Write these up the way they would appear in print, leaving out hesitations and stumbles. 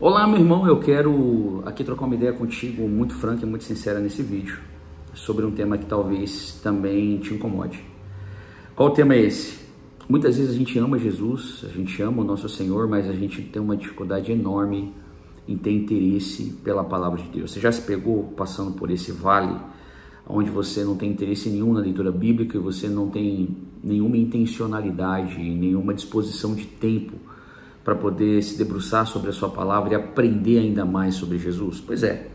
Olá, meu irmão, eu quero aqui trocar uma ideia contigo muito franca e muito sincera nesse vídeo sobre um tema que talvez também te incomode. Qual o tema é esse? Muitas vezes a gente ama Jesus, a gente ama o nosso Senhor, mas a gente tem uma dificuldade enorme em ter interesse pela palavra de Deus. Você já se pegou passando por esse vale onde você não tem interesse nenhum na leitura bíblica e você não tem nenhuma intencionalidade, nenhuma disposição de tempo para poder se debruçar sobre a sua palavra e aprender ainda mais sobre Jesus? Pois é,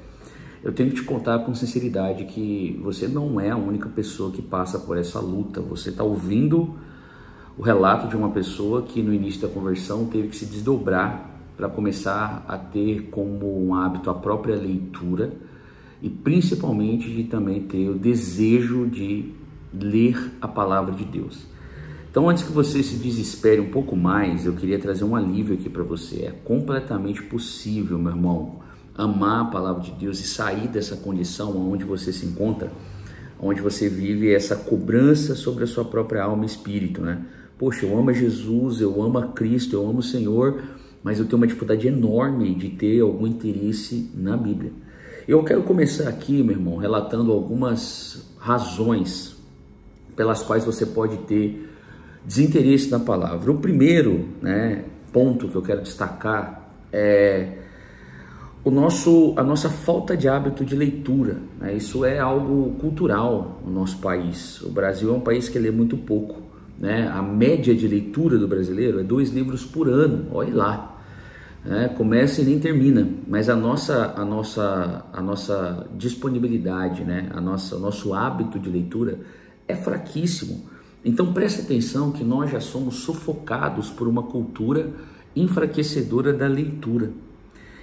eu tenho que te contar com sinceridade que você não é a única pessoa que passa por essa luta. Você está ouvindo o relato de uma pessoa que no início da conversão teve que se desdobrar para começar a ter como um hábito a própria leitura e principalmente de também ter o desejo de ler a palavra de Deus. Então, antes que você se desespere um pouco mais, eu queria trazer um alívio aqui para você. É completamente possível, meu irmão, amar a palavra de Deus e sair dessa condição onde você se encontra, onde você vive essa cobrança sobre a sua própria alma e espírito, né? Poxa, eu amo Jesus, eu amo a Cristo, eu amo o Senhor, mas eu tenho uma dificuldade enorme de ter algum interesse na Bíblia. Eu quero começar aqui, meu irmão, relatando algumas razões pelas quais você pode ter desinteresse na palavra. O primeiro, ponto que eu quero destacar é a nossa falta de hábito de leitura. Isso é algo cultural no nosso país. O Brasil é um país que lê muito pouco. A média de leitura do brasileiro é 2 livros por ano. Olhe lá. Começa e nem termina. Mas a nossa disponibilidade, o nosso hábito de leitura é fraquíssimo. Então preste atenção que nós já somos sufocados por uma cultura enfraquecedora da leitura.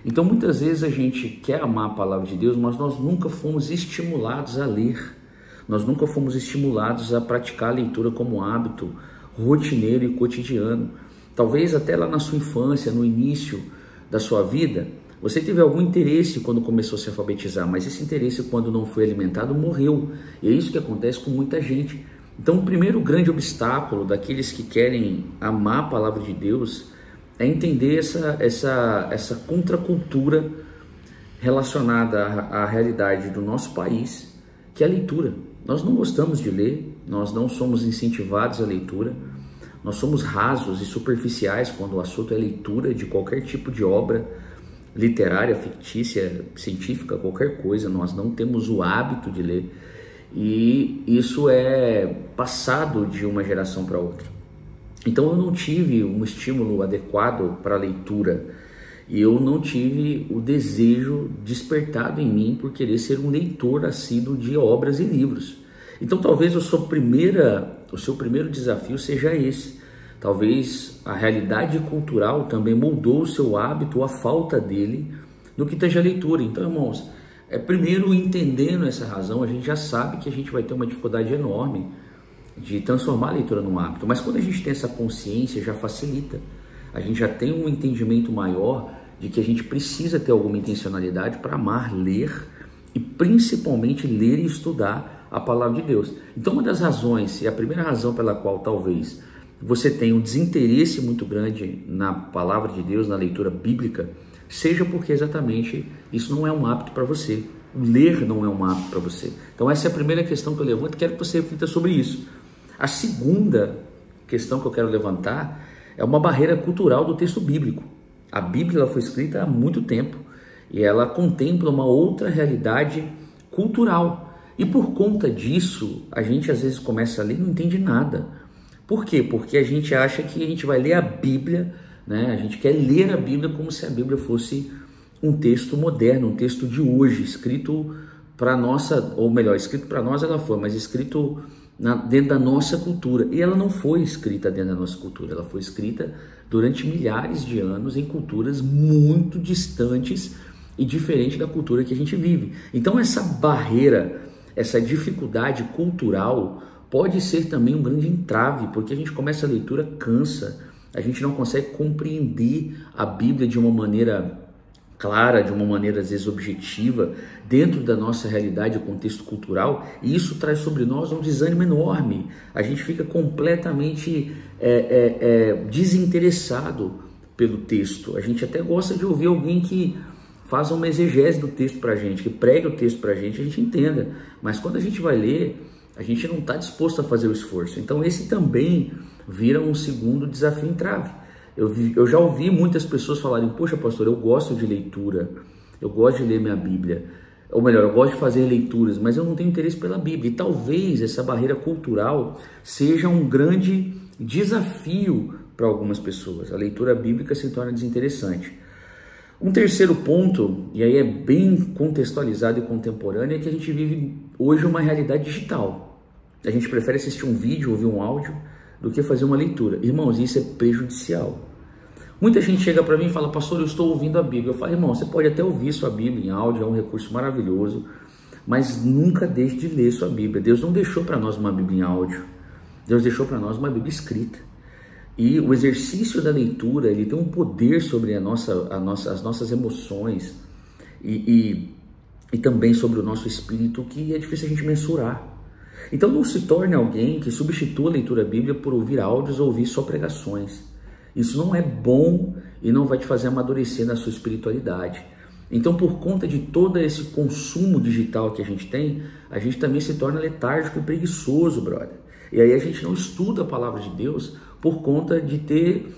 Então muitas vezes a gente quer amar a palavra de Deus, mas nós nunca fomos estimulados a ler. Nós nunca fomos estimulados a praticar a leitura como hábito rotineiro e cotidiano. Talvez até lá na sua infância, no início da sua vida, você teve algum interesse quando começou a se alfabetizar, mas esse interesse, quando não foi alimentado, morreu. E é isso que acontece com muita gente. Então, o primeiro grande obstáculo daqueles que querem amar a palavra de Deus é entender essa contracultura relacionada à realidade do nosso país, que é a leitura. Nós não gostamos de ler, nós não somos incentivados à leitura, nós somos rasos e superficiais quando o assunto é leitura de qualquer tipo de obra literária, fictícia, científica, qualquer coisa. Nós não temos o hábito de ler. E isso é passado de uma geração para outra. Então eu não tive um estímulo adequado para a leitura e eu não tive o desejo despertado em mim por querer ser um leitor assíduo de obras e livros. Então talvez o seu primeiro desafio seja esse. Talvez a realidade cultural também moldou o seu hábito ou a falta dele no que tange a leitura. Então, irmãos, primeiro, entendendo essa razão, a gente já sabe que a gente vai ter uma dificuldade enorme de transformar a leitura num hábito. Mas quando a gente tem essa consciência, já facilita. A gente já tem um entendimento maior de que a gente precisa ter alguma intencionalidade para amar, ler e principalmente ler e estudar a palavra de Deus. Então, uma das razões, e a primeira razão pela qual talvez você tenha um desinteresse muito grande na palavra de Deus, na leitura bíblica, seja porque exatamente isso não é um hábito para você. O ler não é um hábito para você. Então essa é a primeira questão que eu levanto e quero que você reflita sobre isso. A segunda questão que eu quero levantar é uma barreira cultural do texto bíblico. A Bíblia ela foi escrita há muito tempo e ela contempla uma outra realidade cultural. E por conta disso, a gente às vezes começa a ler e não entende nada. Por quê? Porque a gente acha que a gente vai ler a Bíblia, a gente quer ler a Bíblia como se a Bíblia fosse um texto moderno, um texto de hoje, escrito para nossa, ou melhor, escrito para nós ela foi, mas escrito dentro da nossa cultura. E ela não foi escrita dentro da nossa cultura, ela foi escrita durante milhares de anos em culturas muito distantes e diferentes da cultura que a gente vive. Então essa barreira, essa dificuldade cultural pode ser também um grande entrave, porque a gente começa a leitura, cansa, a gente não consegue compreender a Bíblia de uma maneira clara, de uma maneira às vezes objetiva, dentro da nossa realidade e contexto cultural, e isso traz sobre nós um desânimo enorme. A gente fica completamente desinteressado pelo texto. A gente até gosta de ouvir alguém que faça uma exegese do texto para a gente, que pregue o texto para a gente entenda. Mas quando a gente vai ler, a gente não está disposto a fazer o esforço. Então esse também vira um segundo desafio entrave. Eu já ouvi muitas pessoas falarem, poxa pastor, eu gosto de leitura, eu gosto de ler minha Bíblia, ou melhor, eu gosto de fazer leituras, mas eu não tenho interesse pela Bíblia. E talvez essa barreira cultural seja um grande desafio para algumas pessoas. A leitura bíblica se torna desinteressante. Um terceiro ponto, e aí é bem contextualizado e contemporâneo, é que a gente vive hoje uma realidade digital. A gente prefere assistir um vídeo, ouvir um áudio, do que fazer uma leitura. Irmãos, isso é prejudicial. Muita gente chega para mim e fala, pastor, eu estou ouvindo a Bíblia. Eu falo, irmão, você pode até ouvir sua Bíblia em áudio, é um recurso maravilhoso, mas nunca deixe de ler sua Bíblia. Deus não deixou para nós uma Bíblia em áudio, Deus deixou para nós uma Bíblia escrita. E o exercício da leitura, ele tem um poder sobre as nossas emoções e também sobre o nosso espírito que é difícil a gente mensurar. Então não se torne alguém que substitua a leitura bíblica por ouvir áudios ou ouvir só pregações. Isso não é bom e não vai te fazer amadurecer na sua espiritualidade. Então, por conta de todo esse consumo digital que a gente tem, a gente também se torna letárgico e preguiçoso, brother. E aí a gente não estuda a palavra de Deus por conta de ter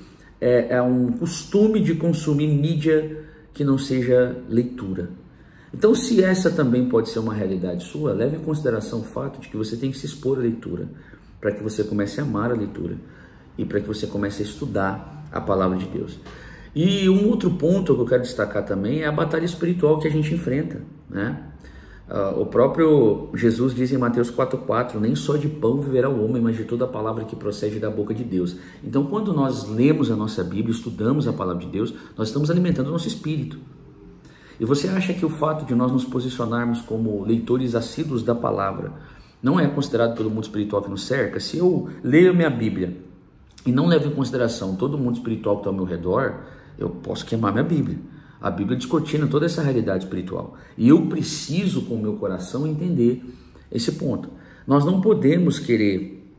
um costume de consumir mídia que não seja leitura. Então, se essa também pode ser uma realidade sua, leve em consideração o fato de que você tem que se expor à leitura, para que você comece a amar a leitura e para que você comece a estudar a palavra de Deus. E um outro ponto que eu quero destacar também é a batalha espiritual que a gente enfrenta, né? O próprio Jesus diz em Mateus 4,4, nem só de pão viverá o homem, mas de toda a palavra que procede da boca de Deus. Então, quando nós lemos a nossa Bíblia, estudamos a palavra de Deus, nós estamos alimentando o nosso espírito. E você acha que o fato de nós nos posicionarmos como leitores assíduos da palavra não é considerado pelo mundo espiritual que nos cerca? Se eu leio a minha Bíblia e não levo em consideração todo o mundo espiritual que está ao meu redor, eu posso queimar minha Bíblia. A Bíblia descortina toda essa realidade espiritual. E eu preciso, com o meu coração, entender esse ponto. Nós não podemos querer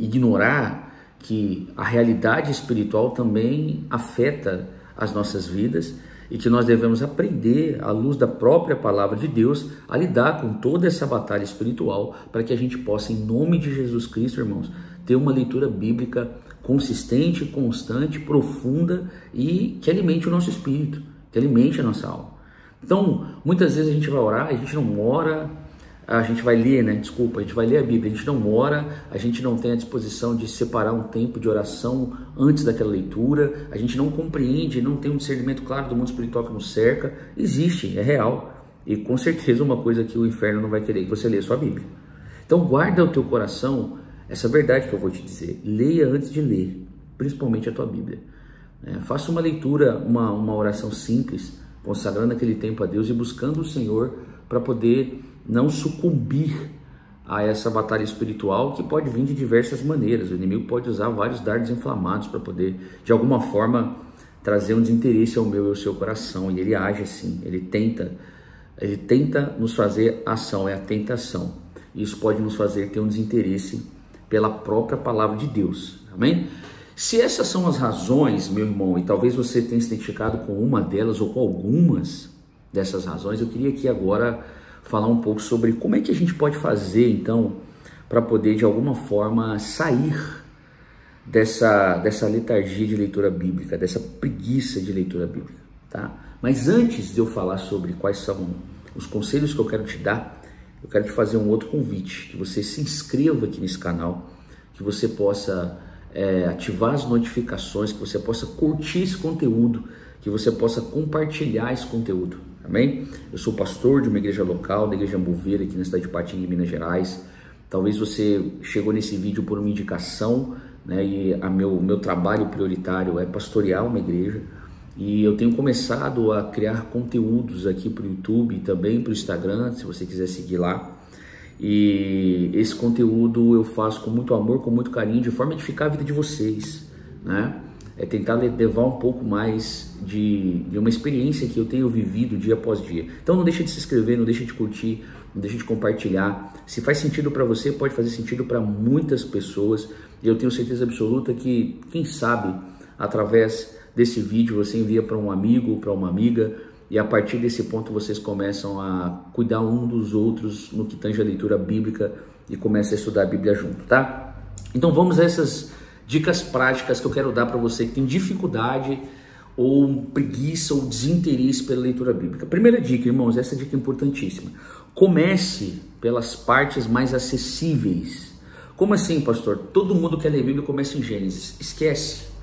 ignorar que a realidade espiritual também afeta as nossas vidas e que nós devemos aprender, à luz da própria palavra de Deus, a lidar com toda essa batalha espiritual para que a gente possa, em nome de Jesus Cristo, irmãos, ter uma leitura bíblica consistente, constante, profunda e que alimente o nosso espírito, que alimente a nossa alma. Então, muitas vezes a gente vai orar, a gente não ora, a gente vai ler, a gente vai ler a Bíblia, a gente não ora, a gente não tem a disposição de separar um tempo de oração antes daquela leitura, a gente não compreende, não tem um discernimento claro do mundo espiritual que nos cerca. Existe, é real, e com certeza uma coisa que o inferno não vai querer que você leia a sua Bíblia. Então guarda o teu coração essa verdade que eu vou te dizer, leia antes de ler, principalmente a tua Bíblia. Faça uma leitura, uma oração simples, consagrando aquele tempo a Deus e buscando o Senhor para poder não sucumbir a essa batalha espiritual que pode vir de diversas maneiras. O inimigo pode usar vários dardos inflamados para poder, de alguma forma, trazer um desinteresse ao meu e ao seu coração. E ele age assim, ele tenta nos fazer ação, é a tentação. Isso pode nos fazer ter um desinteresse pela própria palavra de Deus, amém? Se essas são as razões, meu irmão, e talvez você tenha se identificado com uma delas ou com algumas dessas razões, eu queria aqui agora falar um pouco sobre como é que a gente pode fazer, então, para poder, de alguma forma, sair dessa letargia de leitura bíblica, dessa preguiça de leitura bíblica, tá? Mas antes de eu falar sobre quais são os conselhos que eu quero te dar, eu quero te fazer um outro convite, que você se inscreva aqui nesse canal, que você possa ativar as notificações, que você possa curtir esse conteúdo, que você possa compartilhar esse conteúdo, amém? Eu sou pastor de uma igreja local, da Igreja Ambuveira, aqui na cidade de Patinga, em Minas Gerais. Talvez você chegou nesse vídeo por uma indicação, e meu trabalho prioritário é pastorear uma igreja. E eu tenho começado a criar conteúdos aqui para o YouTube e também para o Instagram, se você quiser seguir lá. E esse conteúdo eu faço com muito amor, com muito carinho, de forma a edificar a vida de vocês, É tentar levar um pouco mais de uma experiência que eu tenho vivido dia após dia. Então não deixa de se inscrever, não deixa de curtir, não deixa de compartilhar. Se faz sentido para você, pode fazer sentido para muitas pessoas. E eu tenho certeza absoluta que, quem sabe, através desse vídeo você envia para um amigo, para uma amiga, e a partir desse ponto vocês começam a cuidar um dos outros no que tange a leitura bíblica e começam a estudar a Bíblia junto, tá? Então vamos a essas dicas práticas que eu quero dar para você que tem dificuldade ou preguiça ou desinteresse pela leitura bíblica. Primeira dica, irmãos, essa dica é importantíssima. Comece pelas partes mais acessíveis. Como assim, pastor? Todo mundo quer ler Bíblia e começa em Gênesis. Esquece.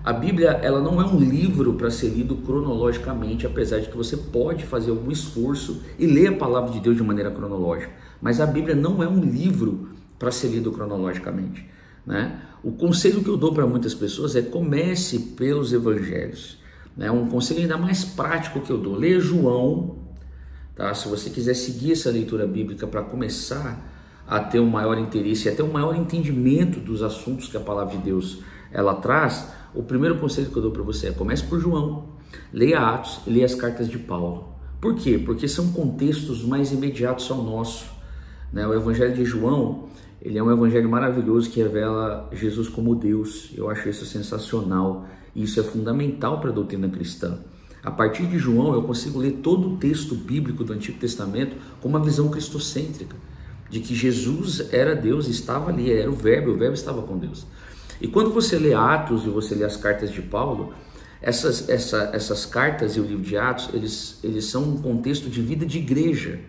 A Bíblia, ela não é um livro para ser lido cronologicamente, apesar de que você pode fazer algum esforço e ler a palavra de Deus de maneira cronológica. Mas a Bíblia não é um livro para ser lido cronologicamente, né? O conselho que eu dou para muitas pessoas é comece pelos evangelhos, né? Um conselho ainda mais prático que eu dou: leia João, tá? Se você quiser seguir essa leitura bíblica para começar a ter um maior interesse, a ter um maior entendimento dos assuntos que a palavra de Deus ela traz, o primeiro conselho que eu dou para você é: comece por João, leia Atos e leia as cartas de Paulo. Por quê? Porque são contextos mais imediatos ao nosso, né? O evangelho de João, ele é um evangelho maravilhoso que revela Jesus como Deus. Eu acho isso sensacional e isso é fundamental para a doutrina cristã. A partir de João eu consigo ler todo o texto bíblico do Antigo Testamento com uma visão cristocêntrica, de que Jesus era Deus, estava ali, era o verbo estava com Deus. E quando você lê Atos e você lê as cartas de Paulo, essas cartas e o livro de Atos, eles são um contexto de vida de igreja,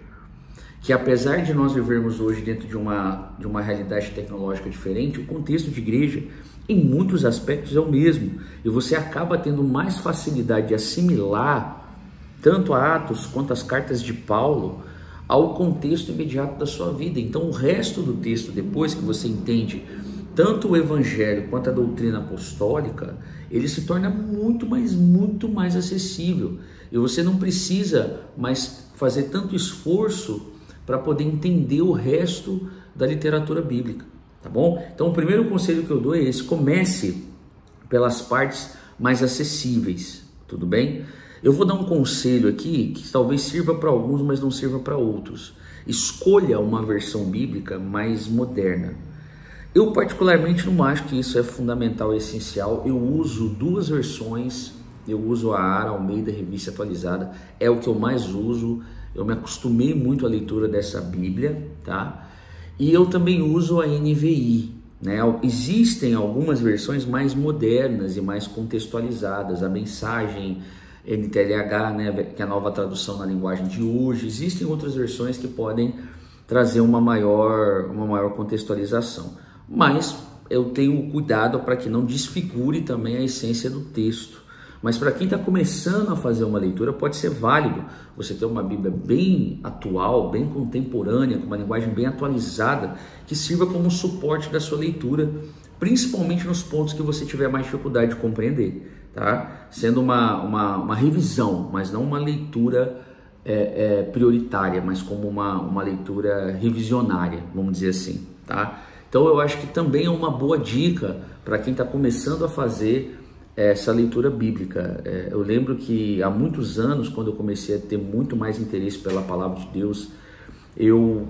que apesar de nós vivermos hoje dentro de uma realidade tecnológica diferente, o contexto de igreja, em muitos aspectos, é o mesmo. E você acaba tendo mais facilidade de assimilar tanto a Atos quanto as cartas de Paulo ao contexto imediato da sua vida. Então o resto do texto, depois que você entende tanto o evangelho quanto a doutrina apostólica, ele se torna muito mais acessível. E você não precisa mais fazer tanto esforço para poder entender o resto da literatura bíblica, tá bom? Então o primeiro conselho que eu dou é esse: comece pelas partes mais acessíveis, tudo bem? Eu vou dar um conselho aqui que talvez sirva para alguns, mas não sirva para outros. Escolha uma versão bíblica mais moderna. Eu particularmente não acho que isso é fundamental, é essencial. Eu uso duas versões, eu uso a ARA Almeida Revista Atualizada, é o que eu mais uso. Eu me acostumei muito à leitura dessa Bíblia, tá? E eu também uso a NVI, né? Existem algumas versões mais modernas e mais contextualizadas, a Mensagem NTLH, né, que é a nova tradução na linguagem de hoje. Existem outras versões que podem trazer uma maior contextualização, mas eu tenho cuidado para que não desfigure também a essência do texto. Mas para quem está começando a fazer uma leitura, pode ser válido você ter uma Bíblia bem atual, bem contemporânea, com uma linguagem bem atualizada, que sirva como suporte da sua leitura, principalmente nos pontos que você tiver mais dificuldade de compreender, tá? Sendo uma revisão, mas não uma leitura prioritária, mas como uma leitura revisionária, vamos dizer assim, tá? Então eu acho que também é uma boa dica para quem está começando a fazer essa leitura bíblica. Eu lembro que há muitos anos, quando eu comecei a ter muito mais interesse pela palavra de Deus, eu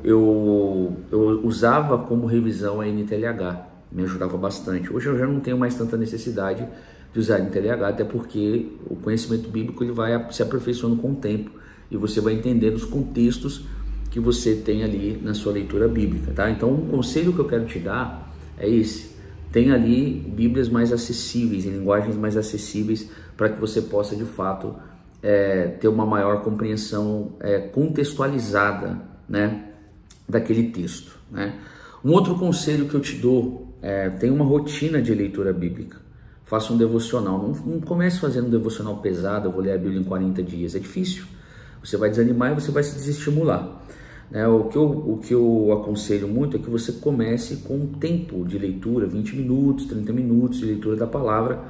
usava como revisão a NTLH, me ajudava bastante. Hoje eu já não tenho mais tanta necessidade de usar a NTLH, até porque o conhecimento bíblico ele vai se aperfeiçoando com o tempo e você vai entendendo os contextos que você tem ali na sua leitura bíblica, tá? Então um conselho que eu quero te dar é esse: tem ali Bíblias mais acessíveis, em linguagens mais acessíveis, para que você possa de fato ter uma maior compreensão contextualizada, né, daquele texto, né? Um outro conselho que eu te dou tem uma rotina de leitura bíblica. Faça um devocional. Não comece fazendo um devocional pesado: eu vou ler a Bíblia em 40 dias. É difícil. Você vai desanimar e você vai se desestimular. O que eu aconselho muito é que você comece com um tempo de leitura, 20 minutos, 30 minutos de leitura da palavra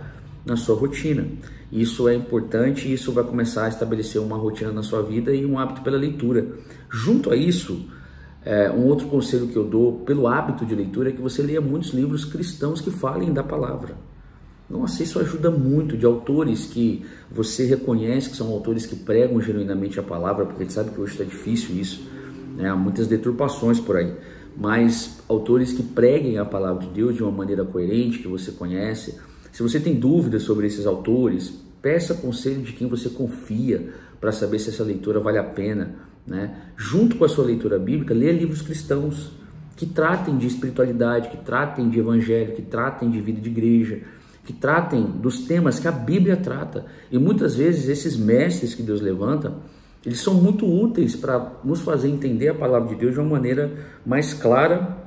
na sua rotina. Isso é importante e isso vai começar a estabelecer uma rotina na sua vida e um hábito pela leitura. Junto a isso, um outro conselho que eu dou pelo hábito de leitura é que você leia muitos livros cristãos que falem da palavra. Nossa, isso ajuda muito, de autores que você reconhece que são autores que pregam genuinamente a palavra, porque a gente sabe que hoje está difícil isso, né? Há muitas deturpações por aí, mas autores que preguem a palavra de Deus de uma maneira coerente, que você conhece, Se você tem dúvidas sobre esses autores, peça conselho de quem você confia para saber se essa leitura vale a pena, né? Junto com a sua leitura bíblica, leia livros cristãos que tratem de espiritualidade, que tratem de evangelho, que tratem de vida de igreja, que tratem dos temas que a Bíblia trata. E muitas vezes esses mestres que Deus levanta, eles são muito úteis para nos fazer entender a palavra de Deus de uma maneira mais clara,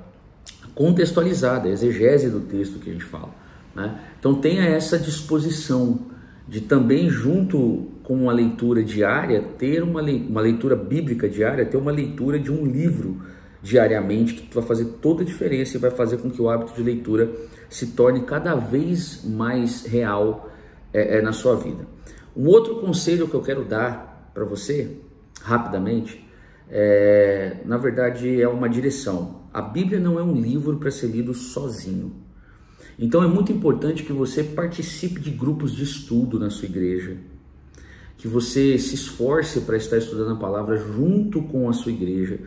contextualizada, a exegese do texto que a gente fala, né? Então tenha essa disposição de também, junto com uma leitura diária, ter uma leitura bíblica diária, ter uma leitura de um livro diariamente, que vai fazer toda a diferença e vai fazer com que o hábito de leitura se torne cada vez mais real na sua vida. Um outro conselho que eu quero dar para você, rapidamente, na verdade é uma direção. A Bíblia não é um livro para ser lido sozinho. Então é muito importante que você participe de grupos de estudo na sua igreja, que você se esforce para estar estudando a palavra junto com a sua igreja.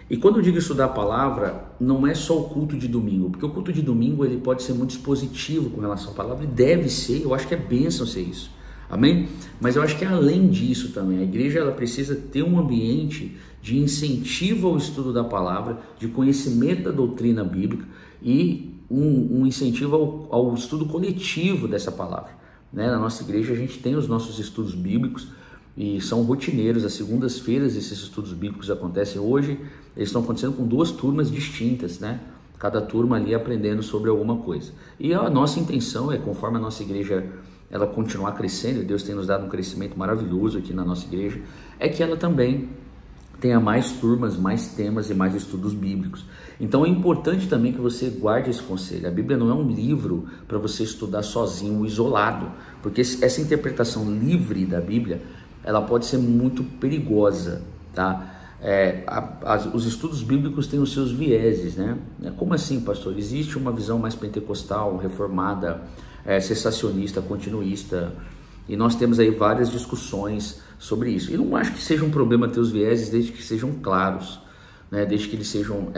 E quando eu digo estudar a palavra, não é só o culto de domingo, porque o culto de domingo ele pode ser muito expositivo com relação à palavra, e deve ser, eu acho que é bênção ser isso, amém? Mas eu acho que além disso também, a igreja ela precisa ter um ambiente de incentivo ao estudo da palavra, de conhecimento da doutrina bíblica e um incentivo ao estudo coletivo dessa palavra, né? Na nossa igreja a gente tem os nossos estudos bíblicos, e são rotineiros. Às segundas-feiras esses estudos bíblicos acontecem. Hoje eles estão acontecendo com 2 turmas distintas, né? Cada turma ali aprendendo sobre alguma coisa. E a nossa intenção é, conforme a nossa igreja ela continuar crescendo, e Deus tem nos dado um crescimento maravilhoso aqui na nossa igreja, é que ela também tenha mais turmas, mais temas e mais estudos bíblicos. Então é importante também que você guarde esse conselho. A Bíblia não é um livro para você estudar sozinho, isolado, porque essa interpretação livre da Bíblia ela pode ser muito perigosa, tá? Os estudos bíblicos têm os seus vieses, né? Como assim, pastor? Existe uma visão mais pentecostal, reformada, cessacionista, continuista, e nós temos aí várias discussões sobre isso. E não acho que seja um problema ter os vieses, desde que sejam claros, né? Desde que eles sejam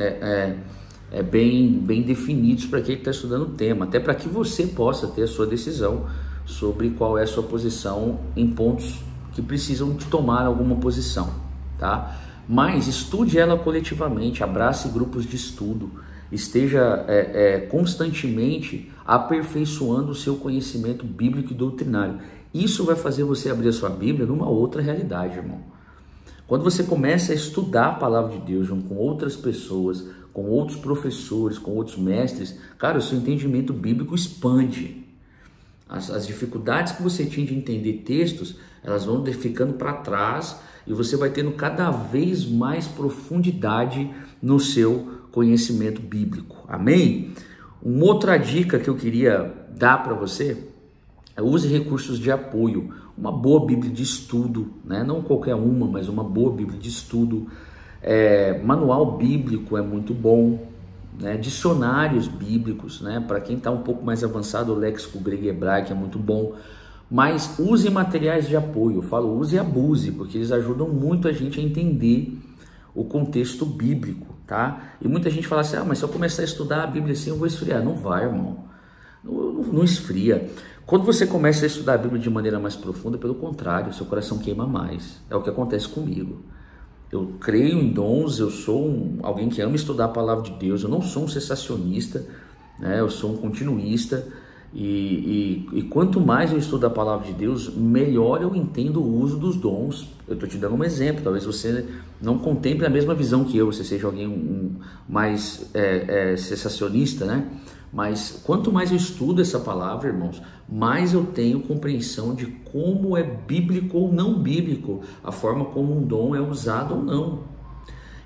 bem definidos para quem está estudando o tema, até para que você possa ter a sua decisão sobre qual é a sua posição em pontos que precisam de tomar alguma posição, tá? Mas estude ela coletivamente, abrace grupos de estudo, esteja constantemente aperfeiçoando o seu conhecimento bíblico e doutrinário. Isso vai fazer você abrir a sua Bíblia numa outra realidade, irmão. Quando você começa a estudar a palavra de Deus junto com outras pessoas, com outros professores, com outros mestres, cara, o seu entendimento bíblico expande. As dificuldades que você tinha de entender textos, elas vão ficando para trás e você vai tendo cada vez mais profundidade no seu conhecimento bíblico. Amém? Uma outra dica que eu queria dar para você é use recursos de apoio. Uma boa Bíblia de estudo, né? Não qualquer uma, mas uma boa Bíblia de estudo. Manual bíblico é muito bom. Né, dicionários bíblicos, né, para quem está um pouco mais avançado, o léxico grego e hebraico é muito bom, mas use materiais de apoio. Eu falo use e abuse, porque eles ajudam muito a gente a entender o contexto bíblico, tá? E muita gente fala assim, mas se eu começar a estudar a Bíblia assim eu vou esfriar. Não vai, irmão, não esfria. Quando você começa a estudar a Bíblia de maneira mais profunda, pelo contrário, seu coração queima mais. É o que acontece comigo. Eu creio em dons, eu sou alguém que ama estudar a palavra de Deus, eu não sou um cessacionista, né? Eu sou um continuista, e quanto mais eu estudo a palavra de Deus, melhor eu entendo o uso dos dons. Eu estou te dando um exemplo, talvez você não contemple a mesma visão que eu, você seja alguém mais cessacionista, né? Mas quanto mais eu estudo essa palavra, irmãos, mais eu tenho compreensão de como é bíblico ou não bíblico, a forma como um dom é usado ou não.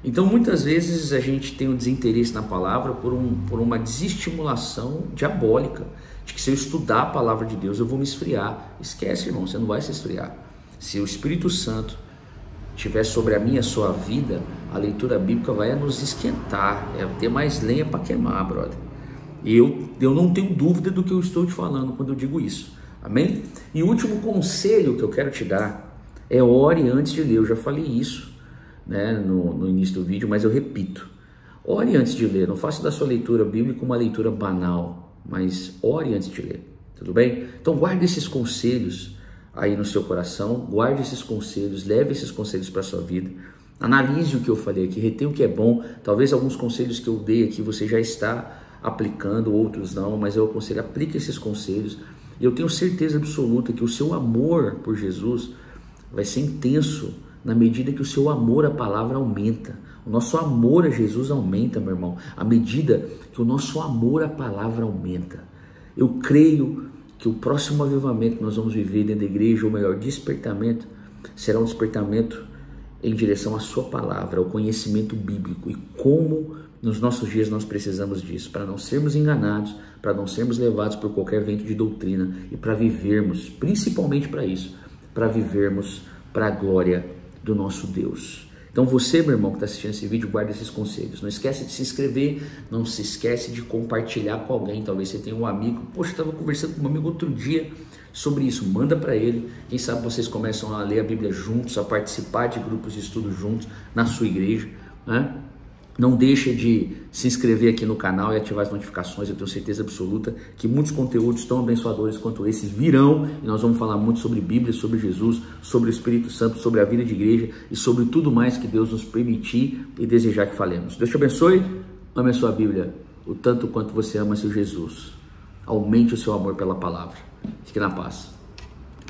Então muitas vezes a gente tem um desinteresse na palavra por uma desestimulação diabólica, de que se eu estudar a palavra de Deus eu vou me esfriar. Esquece, irmão, você não vai se esfriar. Se o Espírito Santo estiver sobre a minha e a sua vida, a leitura bíblica vai nos esquentar, ter mais lenha para queimar, brother. E eu não tenho dúvida do que eu estou te falando quando eu digo isso, amém? E o último conselho que eu quero te dar é ore antes de ler. Eu já falei isso, né, no início do vídeo, mas eu repito, ore antes de ler. Não faça da sua leitura bíblica uma leitura banal, mas ore antes de ler. Tudo bem? Então guarde esses conselhos aí no seu coração, guarde esses conselhos, leve esses conselhos para a sua vida. Analise o que eu falei aqui, retenha o que é bom. Talvez alguns conselhos que eu dei aqui você já está aplicando, outros não, mas eu aconselho, aplique esses conselhos. E eu tenho certeza absoluta que o seu amor por Jesus vai ser intenso na medida que o seu amor à palavra aumenta. O nosso amor a Jesus aumenta, meu irmão, à medida que o nosso amor à palavra aumenta. Eu creio que o próximo avivamento que nós vamos viver dentro da igreja, ou melhor, despertamento, será um despertamento em direção à sua palavra, ao conhecimento bíblico, e como nos nossos dias nós precisamos disso, para não sermos enganados, para não sermos levados por qualquer vento de doutrina, e para vivermos, principalmente para isso, para vivermos para a glória do nosso Deus. Então você, meu irmão, que está assistindo esse vídeo, guarda esses conselhos. Não esquece de se inscrever, não se esquece de compartilhar com alguém. Talvez você tenha um amigo, poxa, eu estava conversando com um amigo outro dia sobre isso, manda para ele. Quem sabe vocês começam a ler a Bíblia juntos, a participar de grupos de estudo juntos na sua igreja, né? Não deixa de se inscrever aqui no canal e ativar as notificações. Eu tenho certeza absoluta que muitos conteúdos tão abençoadores quanto esses virão, e nós vamos falar muito sobre Bíblia, sobre Jesus, sobre o Espírito Santo, sobre a vida de igreja e sobre tudo mais que Deus nos permitir e desejar que falemos. Deus te abençoe, ame a sua Bíblia o tanto quanto você ama seu Jesus. Aumente o seu amor pela palavra. Fique na paz.